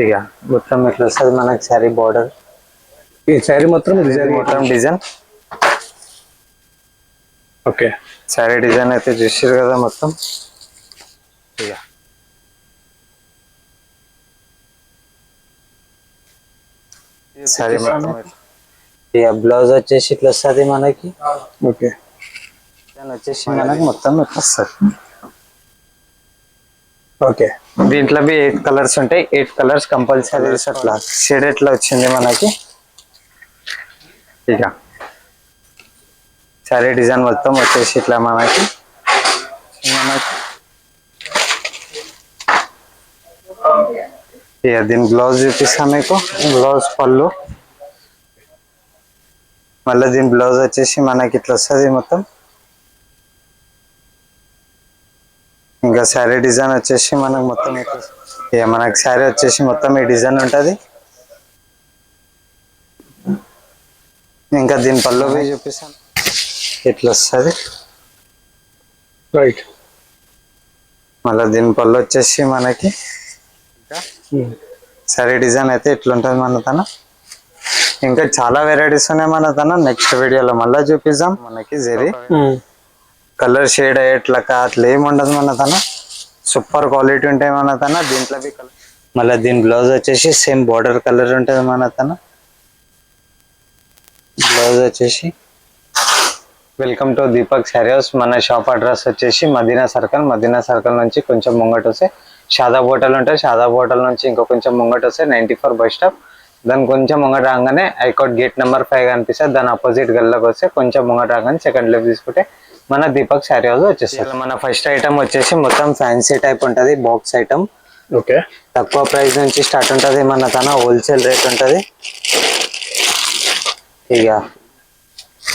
ఇక మొత్తం ఇట్లా వస్తుంది మనకి శారీ బార్డర్. ఈ శారీ మొత్తం డిజైన్. ఓకే, శారీ డిజైన్ అయితే చూసారు కదా మొత్తం. ఇక శారీ మొత్తం ఇక బ్లౌజ్ వచ్చేసి ఇట్లా వస్తుంది మనకి. ఓకే, డిజైన్ వచ్చేసి మనకి మొత్తం ఇట్లా వస్తుంది. ఓకే, దీంట్లో 8 కలర్స్ ఉంటాయి. 8 కలర్స్ కంపల్సరీ. అట్లా షేడ్ ఎట్లా వచ్చింది మనకి. ఇక శారీ డిజైన్ మొత్తం వచ్చేసి ఇట్లా మనకి ఇక దీని బ్లౌజ్ చూపిస్తాను మీకు. బ్లౌజ్ పళ్ళు, మళ్ళీ దీని బ్లౌజ్ వచ్చేసి మనకి ఇట్లా వస్తుంది మొత్తం. ఇంకా శారీ డిజైన్ వచ్చేసి మనకు మొత్తం ఇక మనకి శారీ వచ్చేసి మొత్తం ఈ డిజైన్ ఉంటుంది. ఇంకా దీని పళ్ళు చూపిస్తాను ఇట్లా వస్తుంది. రైట్. మళ్ళీ దీని పళ్ళు వచ్చేసి మనకి శారీ డిజైన్ అయితే ఇట్లుంటుంది మన తన. ఇంకా చాలా వెరైటీస్ ఉన్నాయి మన తన. నెక్స్ట్ వీడియోలో మళ్ళీ చూపిద్దాం. మనకి జరీ కలర్ షేడ్ అయ్యేట్లా అట్లా ఏమి ఉండదు మన తన. సూపర్ క్వాలిటీ ఉంటాయి మన తన. దీంట్లో మళ్ళీ దీని బ్లౌజ్ వచ్చేసి సేమ్ బార్డర్ కలర్ ఉంటుంది మన తన. బ్లౌజ్ వచ్చేసి welcome to Deepak sari house. మన షాప్ అడ్రస్ వచ్చేసి మదీనా సర్కిల్ నుంచి కొంచెం ముంగట వస్తే షాదాబ్ హోటల్ ఉంటుంది. షాదాబ్ హోటల్ నుంచి ఇంకో కొంచెం ముంగట వస్తే 94 బస్ స్టాప్. దాని కొంచెం ముంగట రాగానే హైకోర్ట్ గేట్ నెంబర్ 5 కనిపిస్తుంది. దాని ఆపోజిట్ గల్లోకి వస్తే కొంచెం ముంగట రాగానే సెకండ్ లెఫ్ట్ తీసుకుంటే మన దీపక్ శారీ హౌస్ వచ్చేస్తుంది. మన ఫస్ట్ ఐటమ్ వచ్చేసి మొత్తం ఫ్యాన్సీ టైప్ ఉంటుంది. Box item. ఓకే, తక్కువ ప్రైస్ నుంచి స్టార్ట్ ఉంటుంది మన తన. హోల్సేల్ రేట్ ఉంటుంది. ఇక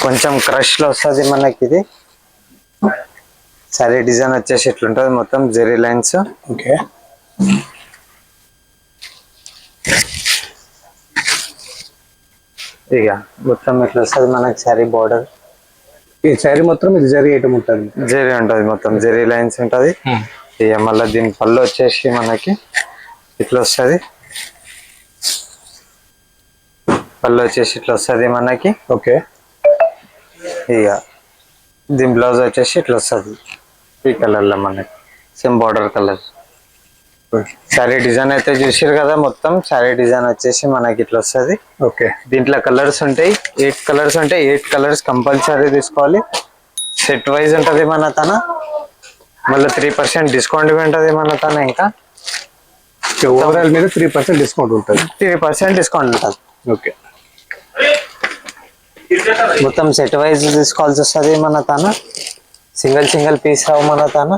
కొంచెం క్రష్ లో వస్తుంది మనకి. ఇది శారీ డిజైన్ వచ్చేసి ఇట్లుంటుంది మొత్తం జెరీ లైన్స్. ఓకే, ఇక మొత్తం ఇట్లా వస్తుంది మనకి శారీ బార్డర్. ఈ శారీ మొత్తం ఇది జరీ ఐటమ్ ఉంటుంది. జెరీ ఉంటుంది మొత్తం జెరీ లైన్స్ ఉంటుంది. ఇక మళ్ళీ దీని పళ్ళు వచ్చేసి మనకి ఇట్లా వస్తుంది. పళ్ళు వచ్చేసి ఇట్లా వస్తుంది మనకి. ఓకే, ఇక దీని బ్లౌజ్ వచ్చేసి ఇట్లా వస్తుంది ఈ కలర్లో మనకి. Same border colour. Sari design అయితే చూసారు కదా మొత్తం. శారీ డిజైన్ వచ్చేసి మనకి ఇట్లా వస్తుంది. ఓకే, దీంట్లో కలర్స్ ఉంటాయి. 8 కలర్స్ ఉంటాయి. 8 కలర్స్ కంపల్సరీ తీసుకోవాలి. సెట్ వైజ్ ఉంటుంది మన తన. మళ్ళీ 3% డిస్కౌంట్ ఉంటుంది మన తన. ఇంకా ఓవరాల్ మీద 3% డిస్కౌంట్ ఉంటుంది. 3% డిస్కౌంట్ ఉంటుంది. ఓకే, మొత్తం సెట్ వైజ్ తీసుకోవాల్సి వస్తుంది మన తన. సింగిల్ పీస్ రావు మన తన.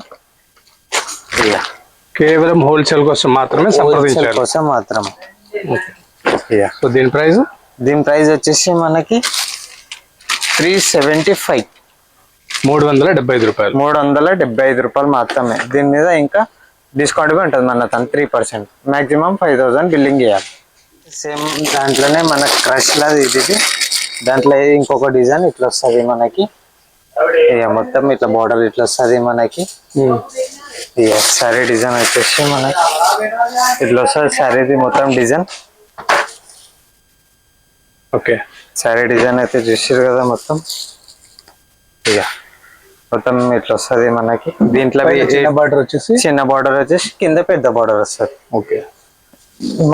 కేవలం హోల్సేల్ కోసం మాత్రమే సంప్రదించాలి. కోసం మాత్రం. సో దీని ప్రైస్ వచ్చేసి మనకి 375. 375 రూపాయలు. 375 రూపాయలు మాత్రమే. దీని మీద ఇంకా డిస్కౌంట్ కూడా ఉంటుంది మన తన. 3%. మాక్సిమం 5000 బిల్లింగ్ చేయాలి. సేమ్ దాంట్లోనే మనకి క్రష్ లాది ఇది. దాంట్లో ఇంకొక డిజైన్ ఇట్లా వస్తుంది మనకి. ఇక మొత్తం ఇట్లా బార్డర్ ఇట్లా వస్తుంది మనకి. ఇక శారీ డిజైన్ వచ్చేసి మనకి ఇట్లా వస్తుంది. శారీది మొత్తం డిజైన్. ఓకే, శారీ డిజైన్ అయితే చూసారు కదా మొత్తం. ఇక మొత్తం ఇట్లా వస్తుంది మనకి. దీంట్లో చిన్న బార్డర్ వచ్చేసి కింద పెద్ద బార్డర్ వస్తుంది. ఓకే,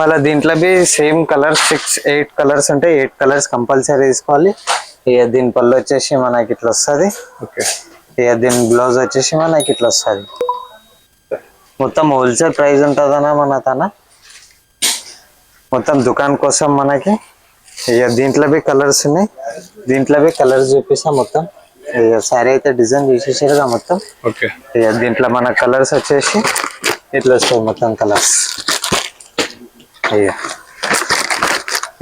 మళ్ళీ దీంట్లో సేమ్ కలర్స్ 8 కలర్స్ ఉంటాయి. 8 కలర్స్ కంపల్సరీ తీసుకోవాలి. ఇక దీని పళ్ళు వచ్చేసి మనకి ఇట్లా వస్తుంది. ఓకే, ఇక దీని బ్లౌజ్ వచ్చేసి మనకి ఇట్లా వస్తుంది. మొత్తం హోల్సేల్ ప్రైస్ ఉంటుందన్న మన తన. మొత్తం దుకాణం కోసం మనకి. ఇక దీంట్లో కలర్స్ ఉన్నాయి. దీంట్లో కలర్స్ చూపిస్తా మొత్తం. ఇక శారీ అయితే డిజైన్ చూసేసారుగా మొత్తం. ఓకే, ఇక దీంట్లో మన కలర్స్ వచ్చేసి ఇట్లా వస్తాయి మొత్తం కలర్స్. ఇక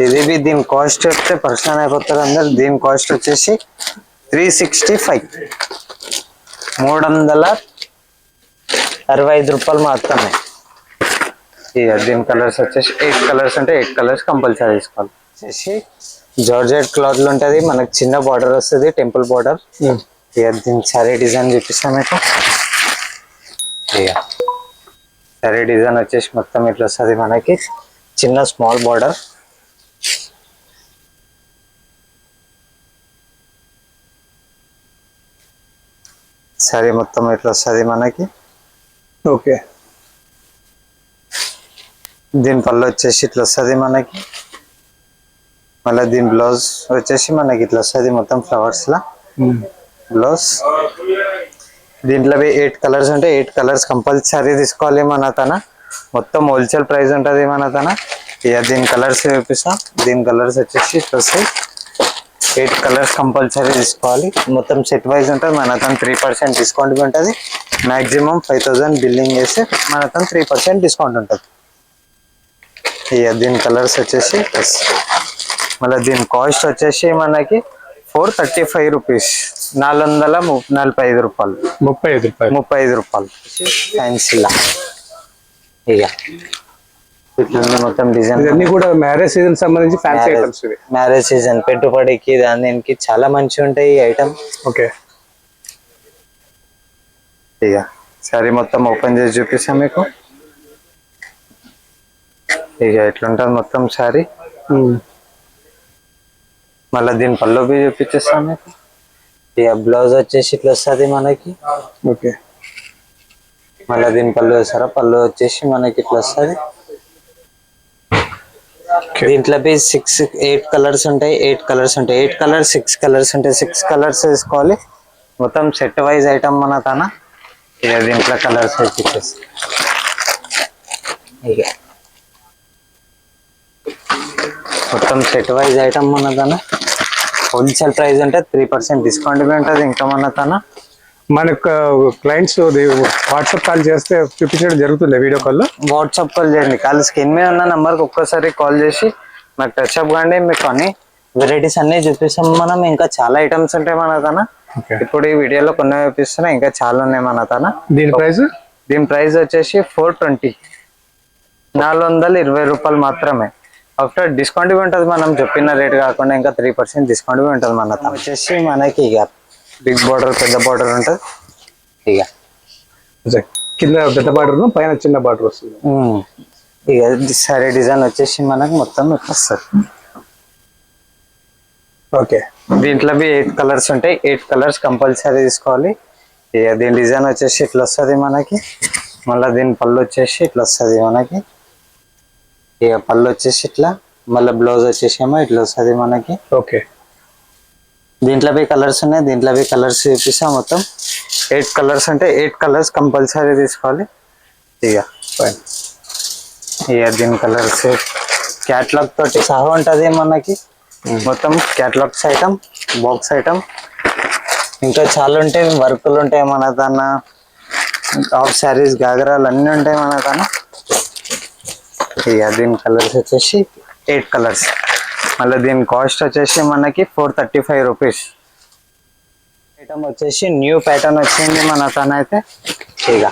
ఇది దీని కాస్ట్ చెప్తే పర్సనల్ అయిపోతారు అందరు. దీని కాస్ట్ వచ్చేసి 365. 365 రూపాయలు మాత్రమే. ఇక దీని కలర్స్ వచ్చేసి 8 కలర్స్ అంటే 8 కలర్స్ కంపల్సరీ తీసుకోవాలి. వచ్చేసి జార్జెట్ క్లాత్ లో ఉంటుంది మనకి. చిన్న బార్డర్ వస్తుంది, టెంపుల్ బార్డర్. ఇక దీని శారీ డిజైన్ చూపిస్తాను మీకు. ఇక శారీ డిజైన్ వచ్చేసి మొత్తం ఇట్లా వస్తుంది మనకి. చిన్న స్మాల్ బార్డర్. సారీ మొత్తం ఇట్లా వస్తుంది మనకి. ఓకే. దీని పళ్ళు వచ్చేసి ఇట్లా వస్తుంది మనకి. మళ్ళీ దీని బ్లౌజ్ వచ్చేసి మనకి ఇట్లా వస్తుంది మొత్తం ఫ్లవర్స్ లా బ్లౌజ్. దీంట్లో 8 కలర్స్ ఉంటాయి. 8 కలర్స్ కంపల్సరీ తీసుకోవాలి మన తన. మొత్తం హోల్సేల్ ప్రైస్ ఉంటుంది మన తన. ఇక దీని కలర్స్ చూపిస్తా. దీని కలర్స్ వచ్చేసి ఇట్లా వస్తాయి. 8 కలర్స్ కంపల్సరీ తీసుకోవాలి. మొత్తం సెట్ వైజ్ ఉంటుంది మన తన. 3% డిస్కౌంట్ ఉంటుంది. మ్యాక్సిమం 5000 బిల్లింగ్ చేస్తే మన తన 3% డిస్కౌంట్ ఉంటుంది. ఇక దీని కలర్స్ వచ్చేసి మళ్ళీ దీని కాస్ట్ వచ్చేసి మనకి 435 రూపీస్, 445 రూపాయలు. 35 రూపాయలు ఫ్యాన్సీలా. ఇక ఇట్లా మొత్తం డిజైన్. ఇవన్నీ కూడా మ్యారేజ్ సీజన్ సంబంధించి ఫ్యాన్సీ ఐటమ్స్ ఇవి. మ్యారేజ్ సీజన్ పెట్టుబడికి దానికి చాలా మంచిగా ఉంటాయి ఈ ఐటమ్. ఓకే. ఇక సారీ మొత్తం ఓపెన్ చేసి చూపిస్తాం మీకు. ఇక ఎట్లుంటుంది మొత్తం సారీ. మళ్ళీ దీని పళ్ళు చూపించేస్తాం మీకు. ఇక బ్లౌజ్ వచ్చేసి ఇట్లా వస్తుంది మనకి. ఓకే. మళ్ళీ దీని పళ్ళు వేస్తారా, పళ్ళు వచ్చేసి మనకి ఇట్లా వస్తుంది. దీంట్లో 8 కలర్స్ ఉంటాయి. 8 కలర్స్ ఉంటాయి. 8 కలర్స్ 6 కలర్స్ ఉంటాయి. 6 కలర్స్ వేసుకోవాలి. మొత్తం సెట్ వైజ్ ఐటమ్ మన తన. ఇక దీంట్లో కలర్స్ వేపించేస్తాం. ఇక మొత్తం సెట్ వైజ్ ఐటమ్ మన తన. హోల్సేల్ ప్రైస్ అంటే 3% డిస్కౌంట్ ఉంటుంది ఇంకా మన తన. మనకు క్లయింట్స్ వాట్సాప్ కాల్ చేస్తే చూపించడం జరుగుతుంది వీడియో కాల్లో. వాట్సాప్ కాల్ చేయండి. కాల్ స్క్రీన్ మీద ఉన్న నెంబర్కి ఒక్కసారి కాల్ చేసి నాకు టచ్ అప్ కాండి. మీకు అన్ని వెరైటీస్ అన్ని చూపిస్తాం మనం. ఇంకా చాలా ఐటమ్స్ ఉంటాయి మన తన. ఇప్పుడు ఈ వీడియోలో కొన్ని చూపిస్తున్నా, ఇంకా చాలా ఉన్నాయి మన తన. దీని ప్రైస్ వచ్చేసి 420, 420 రూపాయలు మాత్రమే. ఆఫ్టర్ డిస్కౌంట్ ఉంటుంది. మనం చెప్పిన రేట్ కాకుండా ఇంకా 3% డిస్కౌంట్ ఉంటుంది మన తన. వచ్చేసి మనకి ఇక బిగ్ బార్డర్, పెద్ద బార్డర్ ఉంటుంది. ఇక కింద పెద్ద బార్డర్, పైన చిన్న బార్డర్ వస్తుంది. ఇక సారీ డిజైన్ వచ్చేసి మనకు మొత్తం ఇట్లా వస్తుంది. ఓకే. దీంట్లో 8 కలర్స్ ఉంటాయి. 8 కలర్స్ కంపల్సరీ తీసుకోవాలి. ఇక దీని డిజైన్ వచ్చేసి ఇట్లా వస్తుంది మనకి. మళ్ళీ దీని పళ్ళు వచ్చేసి ఇట్లా వస్తుంది మనకి. ఇక పళ్ళు వచ్చేసి ఇట్లా, మళ్ళీ బ్లౌజ్ వచ్చేసి ఏమో ఇట్లా వస్తుంది మనకి. ఓకే. దీంట్లో కలర్స్ ఉన్నాయి. దీంట్లో కలర్స్ చూపిస్తా. మొత్తం 8 కలర్స్ ఉంటాయి. 8 కలర్స్ కంపల్సరీ తీసుకోవాలి. ఇక దీని కలర్స్ క్యాట్లాగ్ తోటి సహా ఉంటుంది మనకి. మొత్తం క్యాట్లాగ్స్ ఐటమ్, బాక్స్ ఐటమ్, ఇంకా చాలా ఉంటాయి. వర్కులు ఉంటాయి మన తన. టాప్ శారీస్, గాగరాలు అన్నీ ఉంటాయి మన తన. ఇక దీని కలర్స్ వచ్చేసి 8 కలర్స్. మళ్ళీ దీని కాస్ట్ వచ్చేసి మనకి 435 రూపీస్. ఐటమ్ వచ్చేసి న్యూ ప్యాటర్న్ వచ్చింది మన తన. అయితే ఇక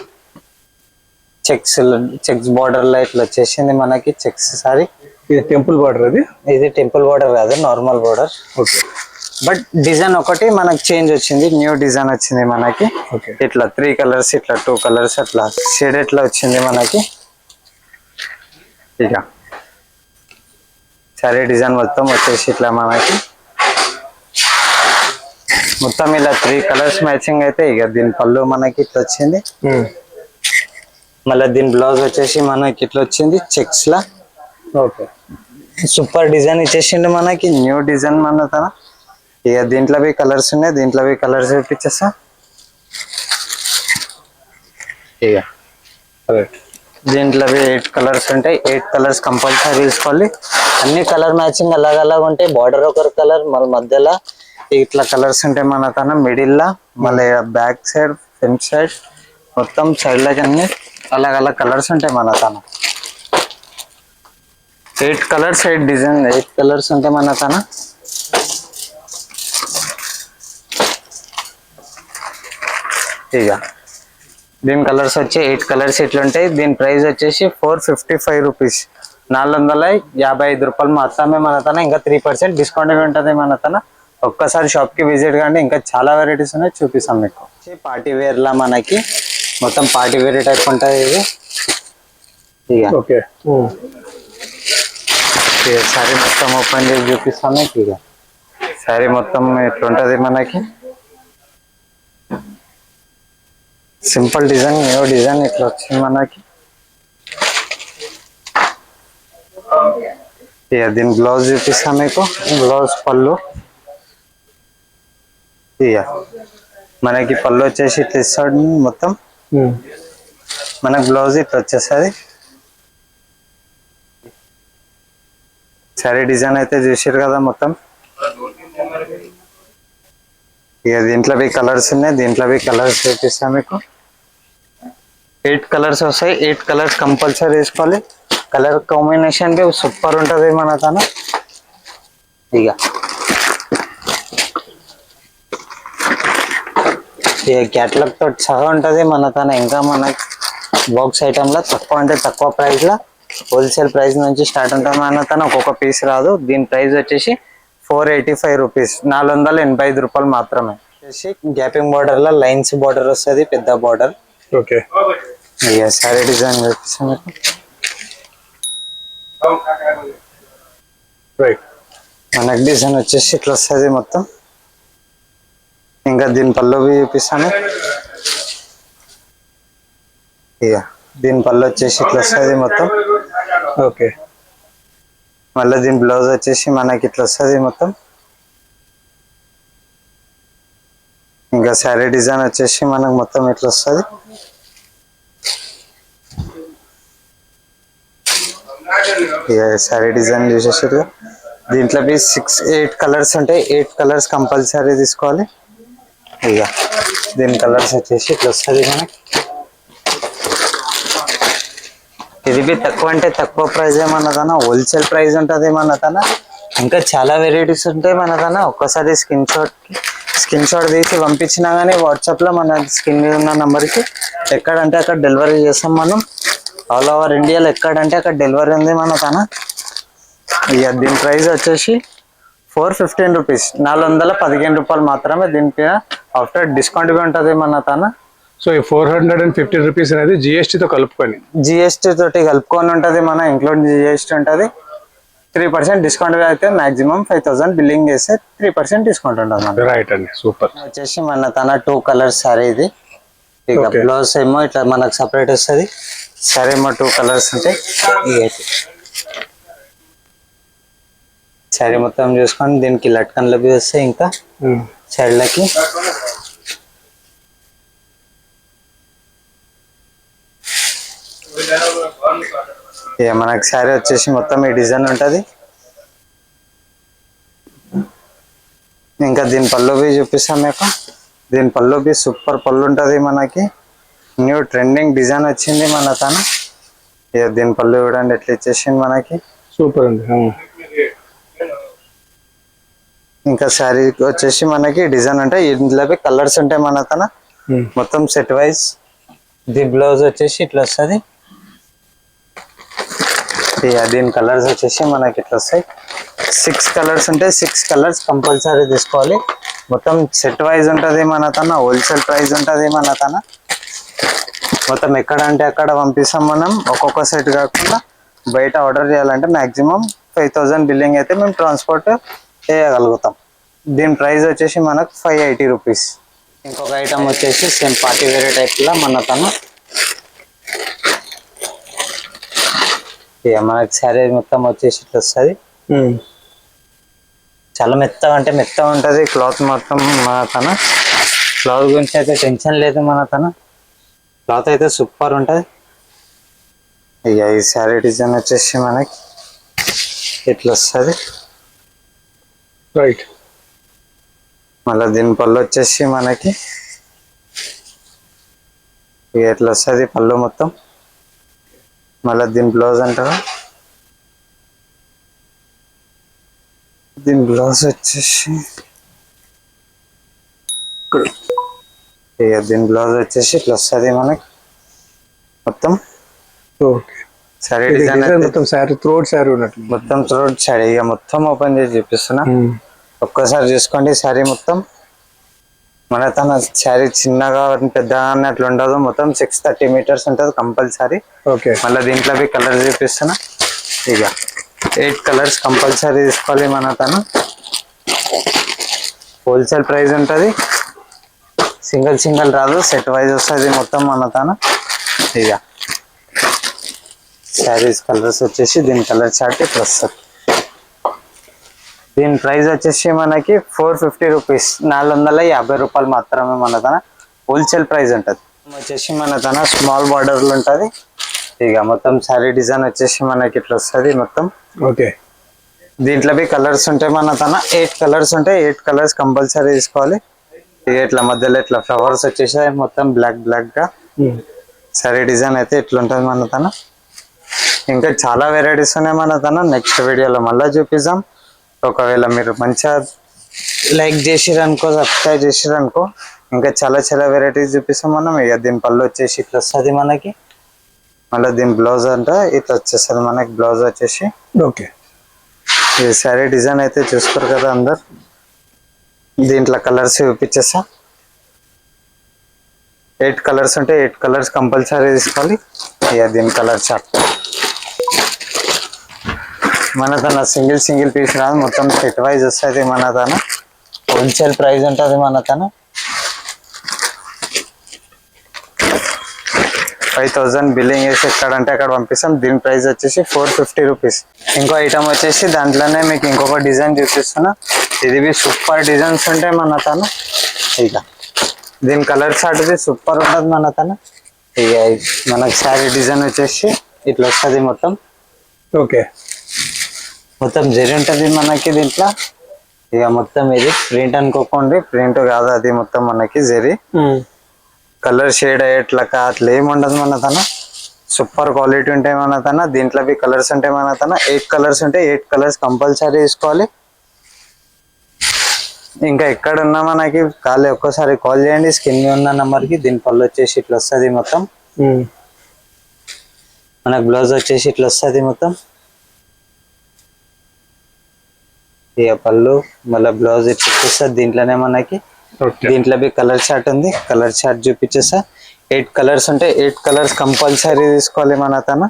చెక్స్ బార్డర్ లో ఇట్లా వచ్చేసింది మనకి. Checks sorry. ఇది టెంపుల్ బార్డర్. ఇది టెంపుల్ బార్డర్ కాదు, normal border. Okay. But design ఒకటి మనకి చేంజ్ వచ్చింది. న్యూ డిజైన్ వచ్చింది మనకి. ఇట్లా 3 కలర్స్, ఇట్లా 2 కలర్స్ అట్లా షేడ్ ఎట్లా వచ్చింది మనకి. ఇక సరే డిజైన్ మొత్తం వచ్చేసి ఇట్లా మనకి మొత్తం ఇలా 3 కలర్స్ మ్యాచింగ్ అయితే. ఇక దీని పళ్ళు మనకి ఇట్లా వచ్చింది. మళ్ళీ దీని బ్లౌజ్ వచ్చేసి మనకి ఇట్లా వచ్చింది చెక్స్ లా. ఓకే. సూపర్ డిజైన్ ఇచ్చేసిండు మనకి. న్యూ డిజైన్ మన తన. ఇక దీంట్లో కలర్స్ ఉన్నాయి. దీంట్లో కలర్స్ చూపించేస్తా. ఇక దీంట్లో 8 కలర్స్ ఉంటాయి. 8 కలర్స్ కంపల్సరీ తీసుకోవాలి. అన్ని కలర్ మ్యాచింగ్ అలాగ ఉంటాయి. బార్డర్ ఒకరి కలర్, మళ్ళీ మధ్యలో ఇట్లా కలర్స్ ఉంటాయి మన తన. మిడిల్ లా, మళ్ళీ బ్యాక్ సైడ్, ఫ్రంట్ సైడ్, మొత్తం సైడ్ లకి అన్ని అలాగ కలర్స్ ఉంటాయి మన తన. 8 కలర్స్, 8 డిజైన్, 8 కలర్స్ ఉంటాయి మన తన. ఇక దీని కలర్స్ వచ్చి 8 కలర్స్ ఇట్లా ఉంటాయి. దీని ప్రైస్ వచ్చేసి 455 రూపీస్, 455 రూపాయలు మాత్రమే మన తన. ఇంకా 3% డిస్కౌంట్ ఉంటుంది మన తన. ఒక్కసారి షాప్ కి విజిట్ కండి. ఇంకా చాలా వెరైటీస్ ఉన్నాయి, చూపిస్తాం మీకు. పార్టీ వేర్ లా మనకి మొత్తం పార్టీ వేర్ టైప్ ఉంటుంది ఇది. ఇక ఇక శారీ మొత్తం ఓపెన్ చేసి చూపిస్తాను ఇక శారీ మొత్తం ఎట్లుంటది మనకి సింపుల్ డిజైన్ న్యూ డిజైన్ ఇట్లా వచ్చింది మనకి ఇక దీని బ్లౌజ్ చూపిస్తాను మీకు బ్లౌజ్ పళ్ళు ఇక మనకి పళ్ళు వచ్చేసి ఇట్లా ఇస్తాడు మొత్తం మనకి బ్లౌజ్ ఇట్లా వచ్చేస్తుంది శారీ డిజైన్ అయితే చూసారు కదా మొత్తం ఇక దీంట్లో కలర్స్ ఉన్నాయి దీంట్లో కలర్స్ చూపిస్తాను మీకు 8 కలర్స్ వస్తాయి 8 కలర్స్ కంపల్సరీ వేసుకోవాలి కలర్ కాంబినేషన్ సూపర్ ఉంటుంది మన తన ఇక క్యాటలాగ్ తోటి సహా ఉంటుంది మన తన ఇంకా మన బాక్స్ ఐటెంలో తక్కువ అంటే తక్కువ ప్రైస్లో హోల్సేల్ ప్రైస్ నుంచి స్టార్ట్ ఉంటుంది మన తన ఒక్కొక్క పీస్ రాదు దీని ప్రైస్ వచ్చేసి 485 రూపీస్ 485 రూపాయలు మాత్రమే వచ్చేసి గ్యాపింగ్ బార్డర్ లో లైన్స్ బార్డర్ వస్తుంది పెద్ద బార్డర్ ఓకే సారీ డిజైన్ చూపిస్తాను మీకు రైట్ మనకి డిజైన్ వచ్చేసి ఇట్లా వస్తుంది మొత్తం ఇంకా దీని పళ్ళు చూపిస్తాను ఇక దీని పళ్ళు వచ్చేసి ఇట్లా వస్తుంది మొత్తం ఓకే మళ్ళీ దీని బ్లౌజ్ వచ్చేసి మనకి ఇట్లా వస్తుంది మొత్తం ఇంకా శారీ డిజైన్ వచ్చేసి మనకు మొత్తం ఇట్లా వస్తుంది ఇక శారీ డిజైన్ చూసేసారు దీంట్లో 8 కలర్స్ ఉంటాయి 8 కలర్స్ కంపల్సరీ తీసుకోవాలి ఇక దీని కలర్స్ వచ్చేసి ఇట్లా వస్తుంది మనకి ఇది తక్కువ అంటే తక్కువ ప్రైస్ ఏమన్నదన్నా హోల్సేల్ ప్రైస్ ఉంటుంది ఏమన్నదన్నా ఇంకా చాలా వెరైటీస్ ఉంటాయి మనదన్నా ఒక్కసారి స్క్రీన్ షాట్ తీసి పంపించినా కానీ వాట్సాప్లో మన స్క్రీన్ మీద ఉన్న నెంబర్కి ఎక్కడంటే అక్కడ డెలివరీ చేస్తాం మనం ఆల్ ఓవర్ ఇండియాలో ఎక్కడంటే అక్కడ డెలివరీ ఉంది మనదన్నా ఇక దీని ప్రైస్ వచ్చేసి 415 రూపీస్ 415 రూపాయలు మాత్రమే దీనిపైన ఆఫ్టర్ డిస్కౌంట్ ఉంటుంది మన తన సో ఈ 415 రూపీస్ అనేది జిఎస్టీతో కలుపుకొని జిఎస్టీ తోటి కలుపుకొని ఉంటుంది మన ఇంక్లూడ్ జిఎస్టీ ఉంటుంది 3% డిస్కౌంట్ అయితే మాక్సిమం 5000 బిల్లింగ్ చేస్తే 3% డిస్కౌంట్ ఉంటుంది మన రైట్ అండి సూపర్ వచ్చేసి మన తన 2 కలర్స్ సారీ ఇది ఇక Okay. బ్లౌజ్ ఏమో ఇట్లా మనకు సపరేట్ వస్తుంది సారీ ఏమో 2 కలర్స్ ఉంటాయి సారీ మొత్తం చూసుకొని దీనికి లట్కన్లు వస్తాయి ఇంకా సైడ్లకి ఇక మనకి శారీ వచ్చేసి మొత్తం ఈ డిజైన్ ఉంటుంది ఇంకా దీని పళ్ళు చూపిస్తాం మీకు దీని పళ్ళు సూపర్ పళ్ళు ఉంటుంది మనకి న్యూ ట్రెండింగ్ డిజైన్ వచ్చింది మన తను ఇక దీని పళ్ళు చూడండి ఎట్లా ఇచ్చేసింది మనకి సూపర్ అండి ఇంకా శారీ వచ్చేసి మనకి డిజైన్ అంటే ఇందులో కలర్స్ ఉంటాయి మన తన మొత్తం సెట్ వైజ్ ది బ్లౌజ్ వచ్చేసి ఇట్లా వస్తుంది దీని కలర్స్ వచ్చేసి మనకి ఇట్లా వస్తాయి 6 కలర్స్ ఉంటాయి 6 కలర్స్ కంపల్సరీ తీసుకోవాలి మొత్తం సెట్ వైజ్ ఉంటుంది మన తన హోల్సేల్ ప్రైస్ ఉంటుంది మన తన మొత్తం ఎక్కడ అంటే అక్కడ పంపిస్తాం మనం ఒక్కొక్క సెట్ కాకుండా బయట ఆర్డర్ చేయాలంటే మాక్సిమం 5000 బిల్లింగ్ అయితే మేము ట్రాన్స్పోర్ట్ చేయగలుగుతాం దీని ప్రైస్ వచ్చేసి మనకు 580 రూపీస్ ఇంకొక ఐటమ్ వచ్చేసి సేమ్ పార్టీ వేరే టైప్లో మన తను ఇక మనకి శారీ మొత్తం వచ్చేసి ఇట్లా వస్తుంది చాలా మెత్తగా అంటే మెత్తగా ఉంటుంది క్లాత్ మొత్తం మన తన క్లాత్ గురించి అయితే టెన్షన్ లేదు మన తన క్లాత్ అయితే సూపర్ ఉంటుంది ఇక ఈ శారీ డిజైన్ వచ్చేసి మనకి ఇట్లా వస్తుంది రైట్ మళ్ళీ దీని పళ్ళు వచ్చేసి మనకి ఇక ఇట్లా వస్తుంది పళ్ళు మొత్తం మళ్ళీ దీని బ్లౌజ్ అంటారా దీని బ్లౌజ్ వచ్చేసి ఇక దీని బ్లౌజ్ వచ్చేసి ఇట్లా వస్తుంది మనకి మొత్తం ఓకే శారీ డిజైన్ మొత్తం శారీ త్రోట్ శారీ ఉన్నట్టు మొత్తం త్రోట్ శారీ ఇక మొత్తం ఓపెన్ చేసి చూపిస్తున్నా ఒక్కసారి చూసుకోండి శారీ మొత్తం మన తన శారీ చిన్నగా పెద్దగా అట్లా ఉండదు మొత్తం 630 మీటర్స్ ఉంటుంది కంపల్సరీ ఓకే మళ్ళీ దీంట్లో కలర్ చూపిస్తున్నా ఇక 8 కలర్స్ కంపల్సరీ తీసుకోవాలి మన తను. హోల్సేల్ ప్రైస్ ఉంటుంది, సింగిల్ సింగిల్ రాదు, సెట్ వైజ్ వస్తుంది మొత్తం మన తను. ఇక శారీస్ కలర్స్ వచ్చేసి దీని కలర్ చార్ట్ ఇట్లా వస్తుంది. దీని ప్రైస్ వచ్చేసి మనకి 450 రూపీస్, 450 రూపాయలు మాత్రమే మన తన హోల్సేల్ ప్రైస్ ఉంటుంది. వచ్చేసి మన తన స్మాల్ బార్డర్లు ఉంటుంది. ఇక మొత్తం శారీ డిజైన్ వచ్చేసి మనకి ఇట్లా వస్తుంది మొత్తం. ఓకే, దీంట్లో కలర్స్ ఉంటాయి మన తన 8 కలర్స్ ఉంటాయి. 8 కలర్స్ కంపల్సరీ తీసుకోవాలి. ఇక ఇట్లా మధ్యలో ఇట్లా ఫ్లవర్స్ వచ్చేసాయి మొత్తం బ్లాక్ బ్లాక్ గా. శారీ డిజైన్ అయితే ఇట్లా ఉంటుంది మన తన. ఇంకా చాలా వెరైటీస్ ఉన్నాయి మన తన. నెక్స్ట్ వీడియోలో మళ్ళీ చూపిద్దాం. ఒకవేళ మీరు మంచిగా లైక్ చేసిరనుకో, సబ్స్క్రైబ్ చేసిరనుకో, ఇంకా చాలా చాలా వెరైటీస్ చూపిస్తాం మనం. ఇక దీని పళ్ళు వచ్చేసి ఇట్లా వస్తుంది మనకి. మళ్ళీ దీని బ్లౌజ్ అంటే ఇట్లా వచ్చేస్తుంది మనకి. బ్లౌజ్ వచ్చేసి ఓకే. ఈ శారీ డిజైన్ అయితే చూసుకోరు కదా అందరు. దీంట్లో కలర్స్ చూపించేస్తా. 8 కలర్స్ ఉంటే 8 కలర్స్ కంపల్సరీ తీసుకోవాలి. ఇక దీని కలర్ చార్ట్ మన తన సింగిల్ సింగిల్ పీస్ రాదు, మొత్తం సెట్ వైజ్ వస్తుంది మన తన. హోల్సేల్ ప్రైస్ ఉంటుంది మన తన. 5000 బిల్లింగ్ వేసి ఎక్కడంటే అక్కడ పంపిస్తాం. దీని ప్రైస్ వచ్చేసి 450 రూపీస్. ఇంకో ఐటమ్ వచ్చేసి దాంట్లోనే మీకు ఇంకొక డిజైన్ చూపిస్తున్నా. ఇది సూపర్ డిజైన్స్ ఉంటాయి మన తన. ఇక దీని కలర్ చార్ట్ సూపర్ ఉంటుంది మన తన. ఇక మనకు శారీ డిజైన్ వచ్చేసి ఇట్లా వస్తుంది మొత్తం. ఓకే, మొత్తం జరి ఉంటుంది మనకి దీంట్లో. ఇక మొత్తం ఇది ప్రింట్ అనుకోకండి, ప్రింట్ కాదు అది, మొత్తం మనకి జరి. కలర్ షేడ్ అయ్యేట్లకా అట్లా ఏమి ఉండదు మన తన. సూపర్ క్వాలిటీ ఉంటాయి మన తన. దీంట్లో కలర్స్ ఉంటాయి మన తన. 8 కలర్స్ ఉంటాయి. 8 కలర్స్ కంపల్సరీ తీసుకోవాలి. ఇంకా ఎక్కడున్నా మనకి ఖాళీ ఒక్కసారి కాల్ చేయండి స్క్రీన్ మీద ఉన్న నెంబర్కి. దీని పళ్ళు వచ్చేసి ఇట్లా వస్తుంది మొత్తం. మనకు బ్లౌజ్ వచ్చేసి ఇట్లా వస్తుంది మొత్తం. ఇక పళ్ళు మళ్ళీ బ్లౌజ్ ఇట్లా వస్తుంది. దీంట్లోనే మనకి దీంట్లో కలర్ చార్ట్ ఉంది. కలర్ చార్ట్ చూపించేస్తా. 8 కలర్స్ ఉంటాయి. 8 కలర్స్ కంపల్సరీ తీసుకోవాలి మన తన.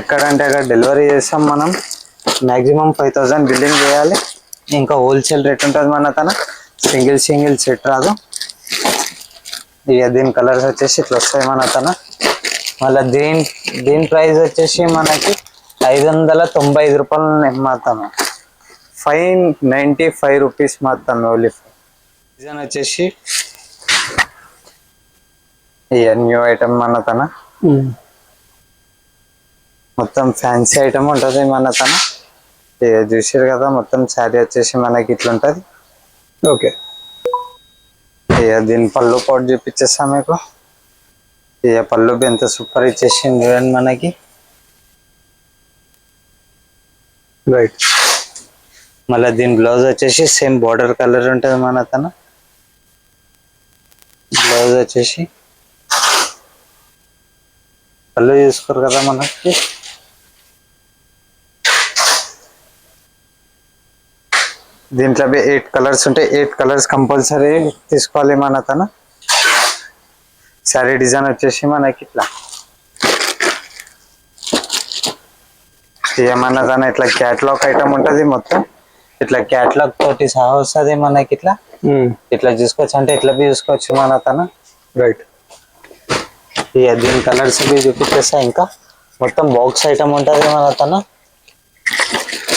ఎక్కడంటే అక్కడ డెలివరీ చేస్తాం మనం. మ్యాక్సిమం 5000 బిల్లింగ్ చేయాలి. ఇంకా హోల్సేల్ రేట్ ఉంటుంది మన తన. సింగిల్ సింగిల్ సెట్ రాదు. ఇక దీని కలర్స్ వచ్చేసి ఇట్లా వస్తాయి మన తన. మళ్ళీ దీని ప్రైస్ వచ్చేసి మనకి 595 రూపాయలు మాత్రమే. 595 రూపీస్ మాత్రమే ఓన్లీ. డిజైన్ వచ్చేసి ఇక న్యూ ఐటమ్ మన తన. మొత్తం ఫ్యాన్సీ ఐటమ్ ఉంటుంది మన తన. ఇక చూసారు కదా మొత్తం శారీ వచ్చేసి మనకి ఇట్లా ఉంటుంది. ఓకే, ఇక దీని పళ్ళు పాటు చూపించేస్తా మీకు. ఇక పళ్ళు ఎంత సూపర్ ఇచ్చేసింది చూడండి మనకి. రైట్. మళ్ళీ దీని బ్లౌజ్ వచ్చేసి సేమ్ బార్డర్ కలర్ ఉంటుంది మన తన. బ్లౌజ్ వచ్చేసి పళ్ళు చూసుకోరు కదా మనకి. దీంట్లో 8 కలర్స్ ఉంటాయి. 8 కలర్స్ కంపల్సరీ తీసుకోవాలి మన తన. శారీ డిజైన్ వచ్చేసి మనకి ఇట్లా. ఏమన్నా తన ఇట్లా క్యాటలాగ్ ఐటమ్ ఉంటుంది మొత్తం. ఇట్లా క్యాటలాగ్ తోటి సహా వస్తుంది మనకి ఇట్లా. ఇట్లా చూసుకోవచ్చు అంటే ఇట్లా చూసుకోవచ్చు మన తన. రైట్. ఇక దీని కలర్స్ చూపించేస్తా. ఇంకా మొత్తం బాక్స్ ఐటమ్ ఉంటుంది మన తన.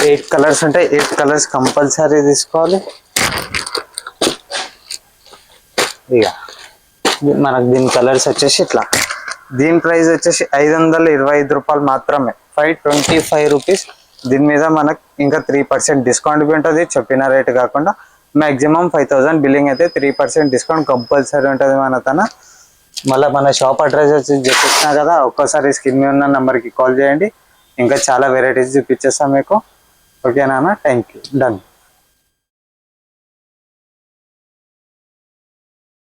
8 కలర్స్ ఉంటాయి. 8 కలర్స్ కంపల్సరీ తీసుకోవాలి. ఇక మనకు దీని కలర్స్ వచ్చేసి ఇట్లా. దీని ప్రైస్ వచ్చేసి 525 రూపాయలు మాత్రమే. 525 రూపీస్. దీని మీద మనకు ఇంకా 3% డిస్కౌంట్ ఉంటుంది చెప్పిన రేట్ కాకుండా. మ్యాక్సిమం 5000 బిల్లింగ్ అయితే 3% డిస్కౌంట్ కంపల్సరీ ఉంటుంది మన తన. మళ్ళీ మన షాప్ అడ్రస్ వచ్చి చూపిస్తున్నా కదా, ఒక్కసారి స్క్రీన్ మీద ఉన్న నెంబర్కి కాల్ చేయండి. ఇంకా చాలా వెరైటీస్ చూపించేస్తాం మీకు. ఓకేనా? Thank you. డన్.